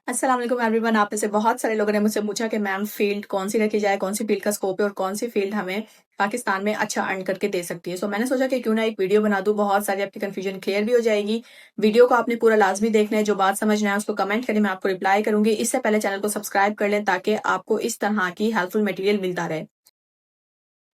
अस्सलाम वालेकुम एवरीवन। आप में से बहुत सारे लोगों ने मुझसे पूछा कि मैम फील्ड कौन सी रखी जाए, कौन सी फील्ड का स्कोप है और कौन सी फील्ड हमें पाकिस्तान में अच्छा अर्न करके दे सकती है। सो मैंने सोचा कि क्यों ना एक वीडियो बना दूं, बहुत सारी आपकी कंफ्यूजन क्लियर भी हो जाएगी। वीडियो को आपने पूरा लाजमी देखना है, जो बात समझना है उसको कमेंट करें, मैं आपको रिप्लाई करूंगी। इससे पहले चैनल को सब्सक्राइब कर लें ताकि आपको इस तरह की हेल्पफुल मटेरियल मिलता रहे।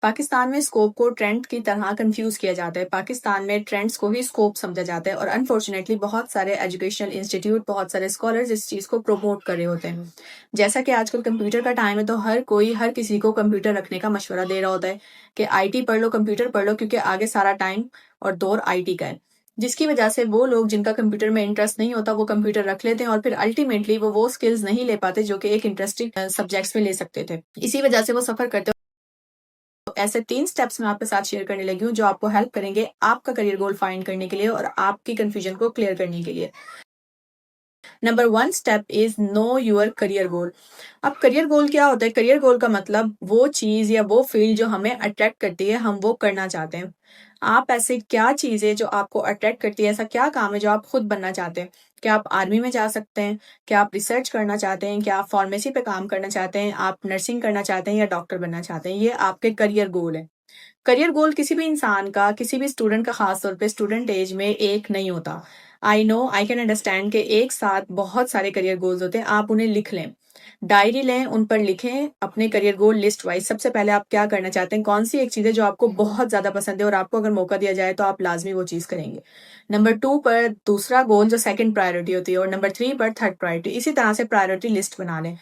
पाकिस्तान में स्कोप को ट्रेंड की तरह कंफ्यूज किया जाता है। पाकिस्तान में ट्रेंड्स को ही स्कोप समझा जाता है और अनफॉर्चुनेटली बहुत सारे एजुकेशनल इंस्टीट्यूट, बहुत सारे स्कॉलर्स इस चीज़ को प्रमोट कर रहे होते हैं। जैसा कि आजकल कंप्यूटर का टाइम है तो हर कोई हर किसी को कंप्यूटर रखने का मशवरा दे रहा होता है कि आईटी पढ़ लो, कंप्यूटर पढ़ लो, क्योंकि आगे सारा टाइम और दौर आईटी का है। जिसकी वजह से वो लोग जिनका कंप्यूटर में इंटरेस्ट नहीं होता वो कंप्यूटर रख लेते हैं और फिर अल्टीमेटली वो स्किल्स नहीं ले पाते जो कि एक इंटरेस्टिंग सब्जेक्ट्स में ले सकते थे। इसी वजह से वो सफर करते। तो ऐसे 3 स्टेप्स मैं आपके साथ शेयर करने लगी हूँ जो आपको हेल्प करेंगे आपका करियर गोल फाइंड करने के लिए और आपकी कंफ्यूजन को क्लियर करने के लिए। Number 1 step is know your career goal. अब करियर गोल क्या होता है? करियर गोल का मतलब वो चीज या वो फील्ड जो हमें अट्रैक्ट करती है, हम वो करना चाहते हैं। आप ऐसे क्या चीज है जो आपको अट्रैक्ट करती है? ऐसा क्या काम है जो आप खुद बनना चाहते हैं? क्या आप आर्मी में जा सकते हैं? क्या आप रिसर्च करना चाहते हैं? क्या आप फार्मेसी पे काम करना चाहते हैं? आप नर्सिंग करना चाहते हैं या डॉक्टर बनना चाहते हैं? ये आपके करियर गोल है। करियर गोल किसी भी इंसान का, किसी भी स्टूडेंट का, खास तौर पे स्टूडेंट एज में एक नहीं होता। I know, I can understand कि एक साथ बहुत सारे करियर गोल्स होते हैं। आप उन्हें लिख लें, डायरी लें, उन पर लिखें अपने करियर गोल लिस्ट वाइज। सबसे पहले आप क्या करना चाहते हैं, कौन सी एक चीज़ है जो आपको बहुत ज़्यादा पसंद है और आपको अगर मौका दिया जाए तो आप लाजमी वो चीज़ करेंगे। नंबर 2 पर दूसरा गोल जो सेकंड प्रायोरिटी होती है और नंबर 3 पर थर्ड प्रायोरिटी। इसी तरह से प्रायोरिटी लिस्ट बना लें।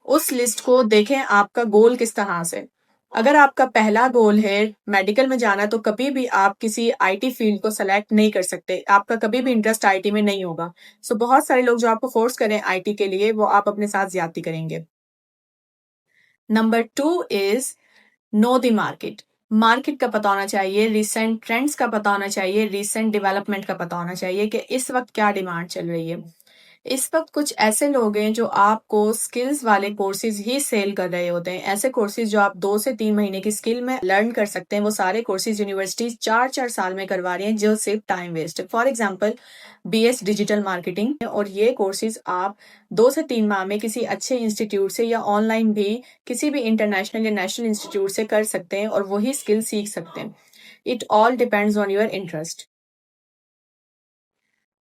उस लिस्ट को देखें आपका गोल किस तरह से। अगर आपका पहला गोल है मेडिकल में जाना तो कभी भी आप किसी आईटी फील्ड को सेलेक्ट नहीं कर सकते। आपका कभी भी इंटरेस्ट आईटी में नहीं होगा। सो बहुत सारे लोग जो आपको फोर्स करें आईटी के लिए वो आप अपने साथ ज्यादती करेंगे। Number 2 is know the market. Market का पता होना चाहिए, रिसेंट ट्रेंड्स का पता होना चाहिए, रिसेंट डेवलपमेंट का पता होना चाहिए कि इस वक्त क्या डिमांड चल रही है। इस वक्त कुछ ऐसे लोग हैं जो आपको स्किल्स वाले कोर्सेज ही सेल कर रहे होते हैं। ऐसे कोर्सेज जो आप 2 से 3 महीने की स्किल में लर्न कर सकते हैं, वो सारे कोर्सेज यूनिवर्सिटीज 4-4 साल में करवा रही हैं जो सिर्फ टाइम वेस्ट है। For example BS digital marketing, और ये कोर्सेज आप 2 से 3 माह में किसी अच्छे इंस्टीट्यूट से या ऑनलाइन भी किसी भी इंटरनेशनल या नेशनल इंस्टीट्यूट से कर सकते हैं और वही स्किल सीख सकते हैं। It all depends on your interest.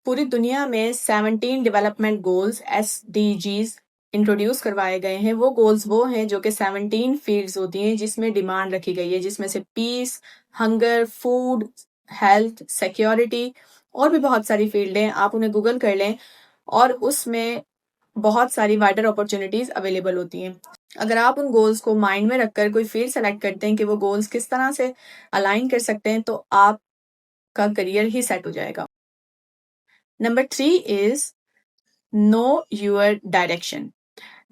पूरी दुनिया में 17 डेवलपमेंट गोल्स एसडीजीज इंट्रोड्यूस करवाए गए हैं। वो गोल्स वो हैं जो कि 17 फील्ड्स होती हैं जिसमें डिमांड रखी गई है, जिसमें से peace, hunger, food, health, security और भी बहुत सारी फील्ड हैं। आप उन्हें गूगल कर लें और उसमें बहुत सारी वाइडर अपॉर्चुनिटीज अवेलेबल होती हैं। अगर आप उन गोल्स को माइंड में रखकर कोई फील्ड सेलेक्ट करते हैं कि वो गोल्स किस तरह से अलाइन कर सकते हैं तो आपका करियर ही सेट हो जाएगा। Number 3 is know your direction.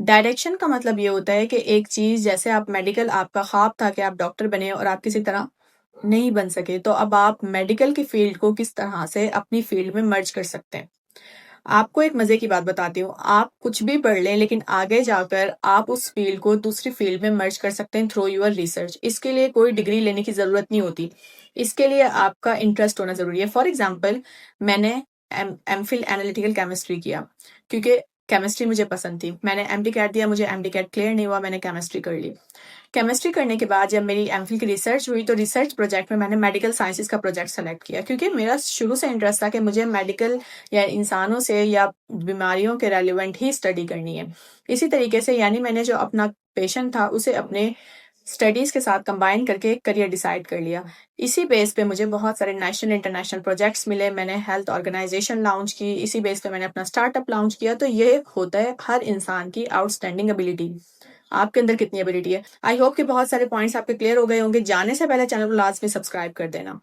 Direction का मतलब ये होता है कि एक चीज, जैसे आप मेडिकल, आपका ख्वाब था कि आप डॉक्टर बने और आप किसी तरह नहीं बन सके, तो अब आप मेडिकल की फील्ड को किस तरह से अपनी फील्ड में मर्ज कर सकते हैं। आपको एक मजे की बात बताती हूँ, आप कुछ भी पढ़ लें लेकिन आगे जाकर आप उस फील्ड को दूसरी फील्ड में मर्ज कर सकते हैं थ्रू योर रिसर्च। इसके लिए कोई डिग्री लेने की जरूरत नहीं होती, इसके लिए आपका इंटरेस्ट होना जरूरी है। फॉर एग्जाम्पल मैंने एमफिल एनालिटिकल केमिस्ट्री किया क्योंकि केमिस्ट्री मुझे पसंद थी। मैंने एमडी कैट दिया, मुझे एमडी कैट क्लियर नहीं हुआ, मैंने केमिस्ट्री कर ली। केमिस्ट्री करने के बाद जब मेरी एमफिल की रिसर्च हुई तो रिसर्च प्रोजेक्ट में मैंने मेडिकल साइंसेज का प्रोजेक्ट सेलेक्ट किया क्योंकि मेरा शुरू से इंटरेस्ट था कि मुझे मेडिकल या इंसानों से या बीमारियों के रेलिवेंट ही स्टडी करनी है। इसी तरीके से यानी मैंने जो अपना पेशेंट था उसे अपने स्टडीज के साथ कंबाइन करके एक करियर डिसाइड कर लिया। इसी बेस पे मुझे बहुत सारे नेशनल इंटरनेशनल प्रोजेक्ट्स मिले, मैंने हेल्थ ऑर्गेनाइजेशन लॉन्च की, इसी बेस पे मैंने अपना स्टार्टअप लॉन्च किया। तो ये होता है हर इंसान की आउटस्टैंडिंग एबिलिटी। आपके अंदर कितनी एबिलिटी है। आई होप कि बहुत सारे पॉइंट्स आपके क्लियर हो गए होंगे। जाने से पहले चैनल को लाजमी सब्सक्राइब कर देना।